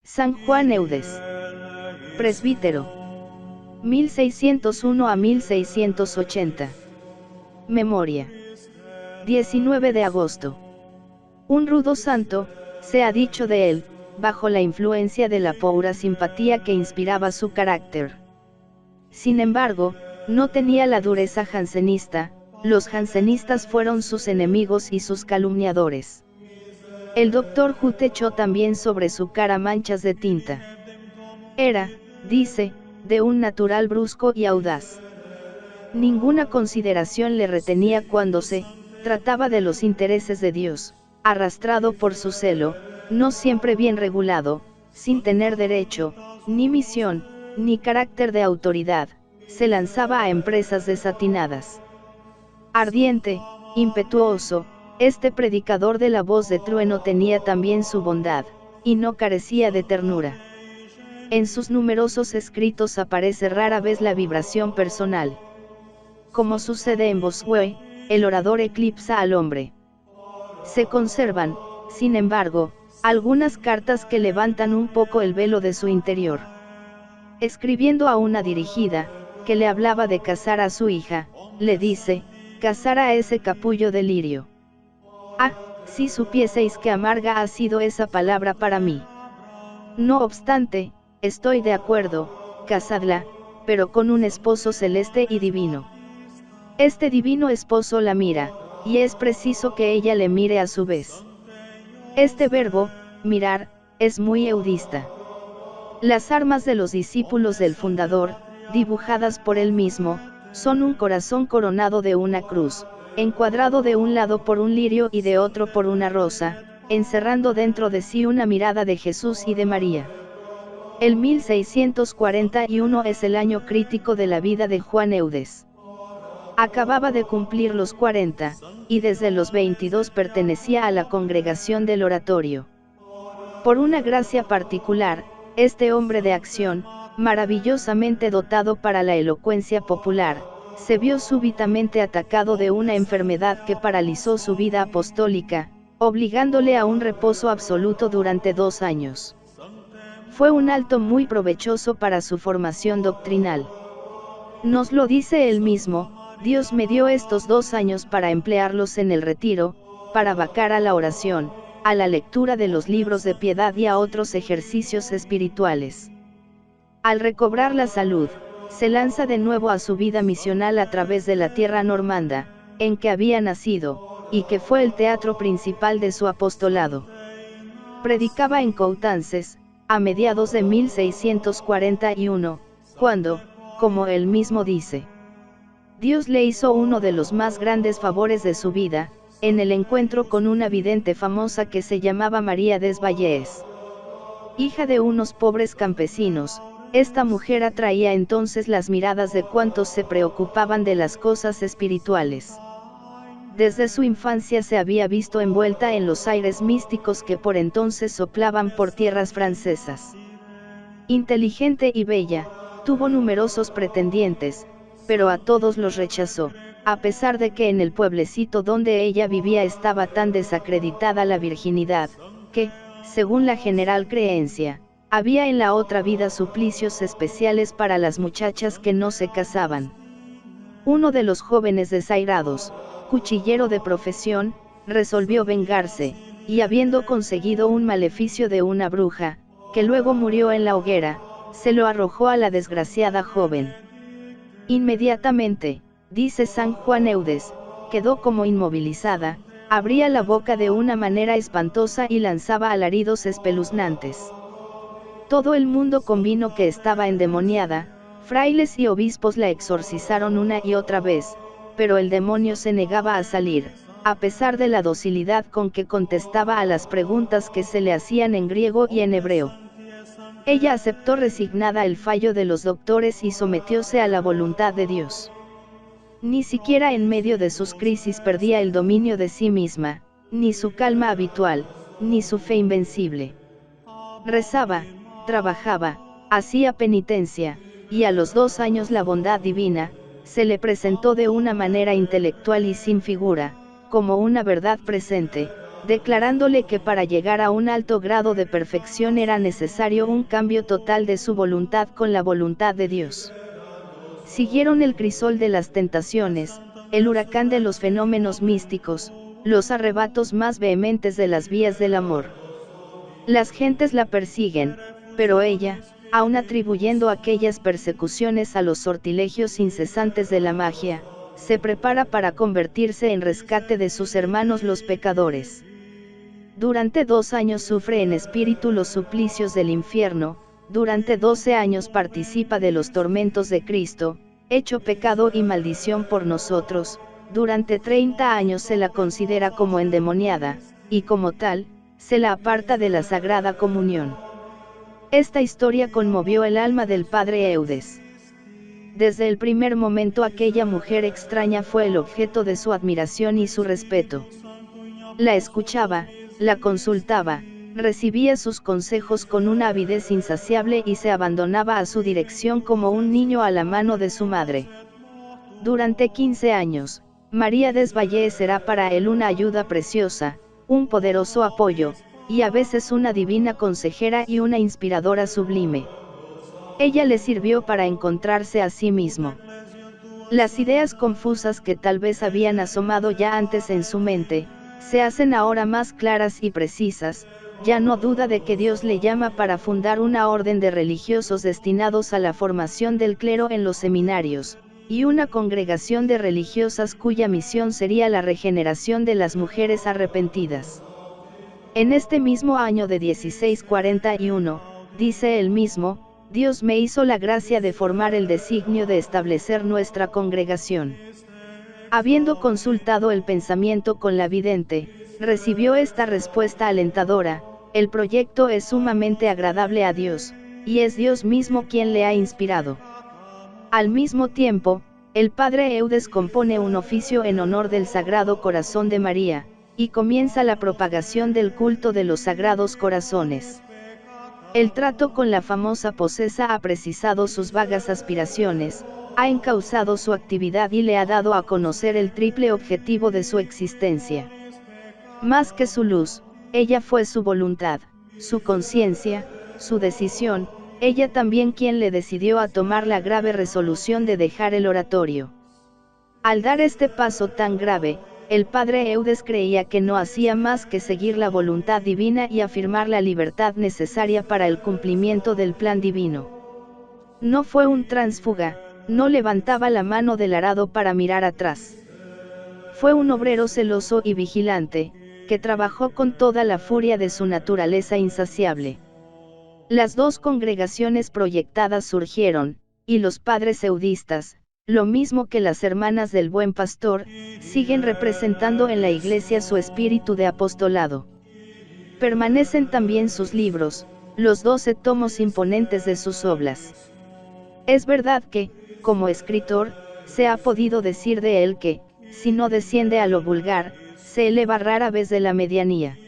San Juan Eudes. Presbítero. 1601 a 1680. Memoria. 19 de agosto. Un rudo santo, se ha dicho de él, bajo la influencia de la pura simpatía que inspiraba su carácter. Sin embargo, no tenía la dureza jansenista, los jansenistas fueron sus enemigos y sus calumniadores. El doctor Huth echó también sobre su cara manchas de tinta. Era, dice, de un natural brusco y audaz. Ninguna consideración le retenía cuando se trataba de los intereses de Dios, arrastrado por su celo, no siempre bien regulado, sin tener derecho, ni misión, ni carácter de autoridad, se lanzaba a empresas desatinadas. Ardiente, impetuoso, este predicador de la voz de trueno tenía también su bondad, y no carecía de ternura. En sus numerosos escritos aparece rara vez la vibración personal. Como sucede en Bossuet, el orador eclipsa al hombre. Se conservan, sin embargo, algunas cartas que levantan un poco el velo de su interior. Escribiendo a una dirigida, que le hablaba de casar a su hija, le dice: casar a ese capullo de lirio. Ah, si supieseis qué amarga ha sido esa palabra para mí. No obstante, estoy de acuerdo, casadla, pero con un esposo celeste y divino. Este divino esposo la mira, y es preciso que ella le mire a su vez. Este verbo, mirar, es muy eudista. Las armas de los discípulos del fundador, dibujadas por él mismo, son un corazón coronado de una cruz, encuadrado de un lado por un lirio y de otro por una rosa, encerrando dentro de sí una mirada de Jesús y de María. El 1641 es el año crítico de la vida de Juan Eudes. Acababa de cumplir los 40, y desde los 22 pertenecía a la congregación del oratorio. Por una gracia particular, este hombre de acción, maravillosamente dotado para la elocuencia popular, se vio súbitamente atacado de una enfermedad que paralizó su vida apostólica, obligándole a un reposo absoluto durante 2 años. Fue un alto muy provechoso para su formación doctrinal. Nos lo dice él mismo: Dios me dio estos 2 años para emplearlos en el retiro, para vacar a la oración, a la lectura de los libros de piedad y a otros ejercicios espirituales. Al recobrar la salud, se lanza de nuevo a su vida misional a través de la tierra normanda, en que había nacido, y que fue el teatro principal de su apostolado. Predicaba en Coutances, a mediados de 1641, cuando, como él mismo dice, Dios le hizo uno de los más grandes favores de su vida, en el encuentro con una vidente famosa que se llamaba María Desvalles. Hija de unos pobres campesinos, esta mujer atraía entonces las miradas de cuantos se preocupaban de las cosas espirituales. Desde su infancia se había visto envuelta en los aires místicos que por entonces soplaban por tierras francesas. Inteligente y bella, tuvo numerosos pretendientes, pero a todos los rechazó, a pesar de que en el pueblecito donde ella vivía estaba tan desacreditada la virginidad, que, según la general creencia, había en la otra vida suplicios especiales para las muchachas que no se casaban. Uno de los jóvenes desairados, cuchillero de profesión, resolvió vengarse, y habiendo conseguido un maleficio de una bruja, que luego murió en la hoguera, se lo arrojó a la desgraciada joven. Inmediatamente, dice San Juan Eudes, quedó como inmovilizada, abría la boca de una manera espantosa y lanzaba alaridos espeluznantes. Todo el mundo convino que estaba endemoniada, frailes y obispos la exorcizaron una y otra vez, pero el demonio se negaba a salir, a pesar de la docilidad con que contestaba a las preguntas que se le hacían en griego y en hebreo. Ella aceptó resignada el fallo de los doctores y sometióse a la voluntad de Dios. Ni siquiera en medio de sus crisis perdía el dominio de sí misma, ni su calma habitual, ni su fe invencible. Rezaba, trabajaba, hacía penitencia, y a los 2 años la bondad divina se le presentó de una manera intelectual y sin figura, como una verdad presente, declarándole que para llegar a un alto grado de perfección era necesario un cambio total de su voluntad con la voluntad de Dios. Siguieron el crisol de las tentaciones, el huracán de los fenómenos místicos, los arrebatos más vehementes de las vías del amor. Las gentes la persiguen, pero ella, aun atribuyendo aquellas persecuciones a los sortilegios incesantes de la magia, se prepara para convertirse en rescate de sus hermanos los pecadores. Durante 2 años sufre en espíritu los suplicios del infierno, durante 12 años participa de los tormentos de Cristo, hecho pecado y maldición por nosotros, durante 30 años se la considera como endemoniada, y como tal, se la aparta de la Sagrada Comunión. Esta historia conmovió el alma del padre Eudes. Desde el primer momento aquella mujer extraña fue el objeto de su admiración y su respeto. La escuchaba, la consultaba, recibía sus consejos con una avidez insaciable y se abandonaba a su dirección como un niño a la mano de su madre. Durante 15 años, María Desvalles será para él una ayuda preciosa, un poderoso apoyo, y a veces una divina consejera y una inspiradora sublime. Ella le sirvió para encontrarse a sí mismo. Las ideas confusas que tal vez habían asomado ya antes en su mente, se hacen ahora más claras y precisas. Ya no duda de que Dios le llama para fundar una orden de religiosos destinados a la formación del clero en los seminarios, y una congregación de religiosas cuya misión sería la regeneración de las mujeres arrepentidas. En este mismo año de 1641, dice él mismo, Dios me hizo la gracia de formar el designio de establecer nuestra congregación. Habiendo consultado el pensamiento con la vidente, recibió esta respuesta alentadora: el proyecto es sumamente agradable a Dios, y es Dios mismo quien le ha inspirado. Al mismo tiempo, el padre Eudes compone un oficio en honor del Sagrado Corazón de María, y comienza la propagación del culto de los Sagrados Corazones. El trato con la famosa posesa ha precisado sus vagas aspiraciones, ha encauzado su actividad y le ha dado a conocer el triple objetivo de su existencia. Más que su luz, ella fue su voluntad, su conciencia, su decisión, ella también quien le decidió a tomar la grave resolución de dejar el oratorio. Al dar este paso tan grave, el padre Eudes creía que no hacía más que seguir la voluntad divina y afirmar la libertad necesaria para el cumplimiento del plan divino. No fue un tránsfuga, no levantaba la mano del arado para mirar atrás. Fue un obrero celoso y vigilante, que trabajó con toda la furia de su naturaleza insaciable. Las dos congregaciones proyectadas surgieron, y los padres eudistas, lo mismo que las hermanas del Buen Pastor, siguen representando en la Iglesia su espíritu de apostolado. Permanecen también sus libros, los 12 tomos imponentes de sus obras. Es verdad que, como escritor, se ha podido decir de él que, si no desciende a lo vulgar, se eleva rara vez de la medianía.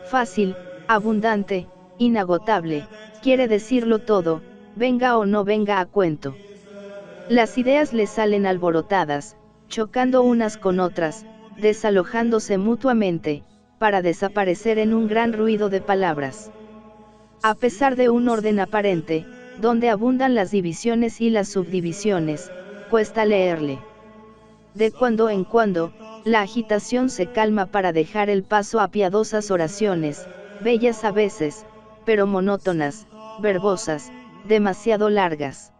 Fácil, abundante, inagotable, quiere decirlo todo, venga o no venga a cuento. Las ideas le salen alborotadas, chocando unas con otras, desalojándose mutuamente, para desaparecer en un gran ruido de palabras. A pesar de un orden aparente, donde abundan las divisiones y las subdivisiones, cuesta leerle. De cuando en cuando, la agitación se calma para dejar el paso a piadosas oraciones, bellas a veces, pero monótonas, verbosas, demasiado largas.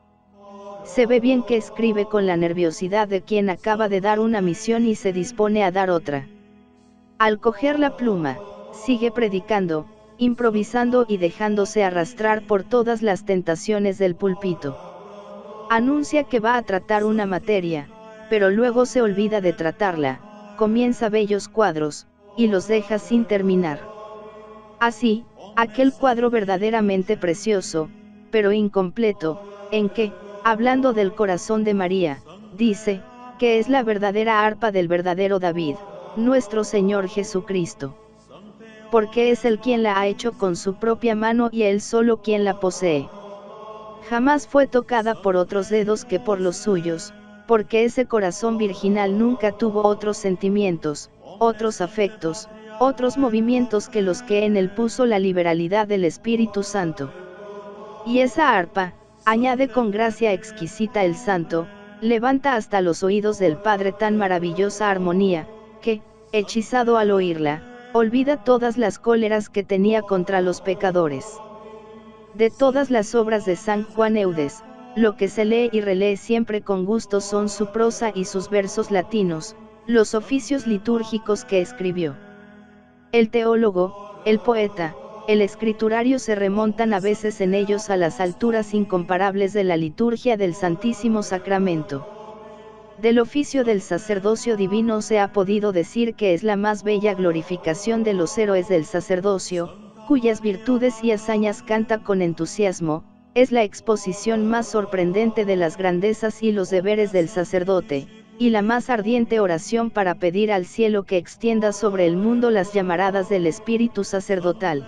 Se ve bien que escribe con la nerviosidad de quien acaba de dar una misión y se dispone a dar otra. Al coger la pluma, sigue predicando, improvisando y dejándose arrastrar por todas las tentaciones del púlpito. Anuncia que va a tratar una materia, pero luego se olvida de tratarla, comienza bellos cuadros, y los deja sin terminar. Así, aquel cuadro verdaderamente precioso, pero incompleto, en que, hablando del corazón de María, dice, que es la verdadera arpa del verdadero David, nuestro Señor Jesucristo. Porque es Él quien la ha hecho con su propia mano y Él solo quien la posee. Jamás fue tocada por otros dedos que por los suyos, porque ese corazón virginal nunca tuvo otros sentimientos, otros afectos, otros movimientos que los que en él puso la liberalidad del Espíritu Santo. Y esa arpa, añade con gracia exquisita el santo, levanta hasta los oídos del Padre tan maravillosa armonía, que, hechizado al oírla, olvida todas las cóleras que tenía contra los pecadores. De todas las obras de San Juan Eudes, lo que se lee y relee siempre con gusto son su prosa y sus versos latinos, los oficios litúrgicos que escribió. El teólogo, el poeta, el escriturario se remontan a veces en ellos a las alturas incomparables de la liturgia del Santísimo Sacramento. Del oficio del sacerdocio divino se ha podido decir que es la más bella glorificación de los héroes del sacerdocio, cuyas virtudes y hazañas canta con entusiasmo, es la exposición más sorprendente de las grandezas y los deberes del sacerdote, y la más ardiente oración para pedir al cielo que extienda sobre el mundo las llamaradas del espíritu sacerdotal.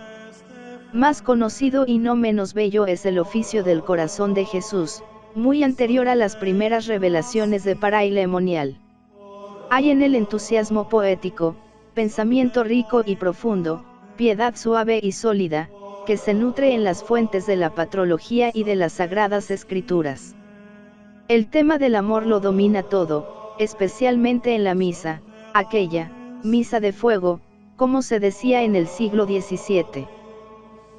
Más conocido y no menos bello es el oficio del corazón de Jesús, muy anterior a las primeras revelaciones de Paraílemonial. Hay en el entusiasmo poético, pensamiento rico y profundo, piedad suave y sólida, que se nutre en las fuentes de la patrología y de las sagradas escrituras. El tema del amor lo domina todo, especialmente en la misa, aquella, misa de fuego, como se decía en el siglo XVII.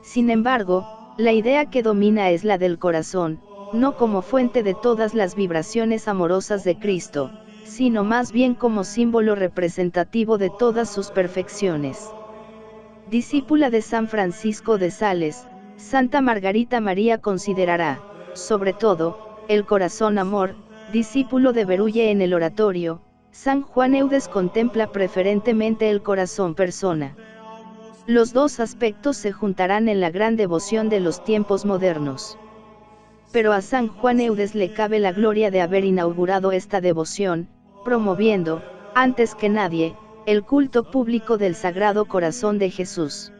Sin embargo, la idea que domina es la del corazón, no como fuente de todas las vibraciones amorosas de Cristo, sino más bien como símbolo representativo de todas sus perfecciones. Discípula de San Francisco de Sales, Santa Margarita María considerará, sobre todo, el corazón amor, discípulo de Berulle en el oratorio, San Juan Eudes contempla preferentemente el corazón persona. Los dos aspectos se juntarán en la gran devoción de los tiempos modernos. Pero a San Juan Eudes le cabe la gloria de haber inaugurado esta devoción, promoviendo, antes que nadie, el culto público del Sagrado Corazón de Jesús.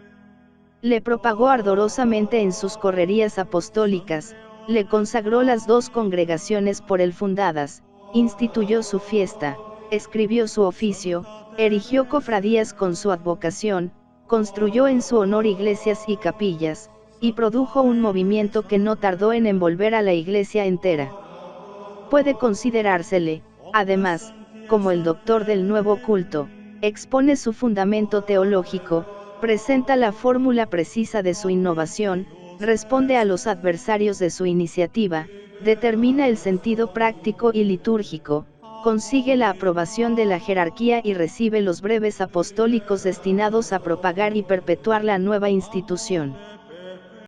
Le propagó ardorosamente en sus correrías apostólicas, le consagró las dos congregaciones por él fundadas, instituyó su fiesta, escribió su oficio, erigió cofradías con su advocación, construyó en su honor iglesias y capillas, y produjo un movimiento que no tardó en envolver a la Iglesia entera. Puede considerársele, además, como el doctor del nuevo culto, expone su fundamento teológico, presenta la fórmula precisa de su innovación, responde a los adversarios de su iniciativa, determina el sentido práctico y litúrgico, consigue la aprobación de la jerarquía y recibe los breves apostólicos destinados a propagar y perpetuar la nueva institución.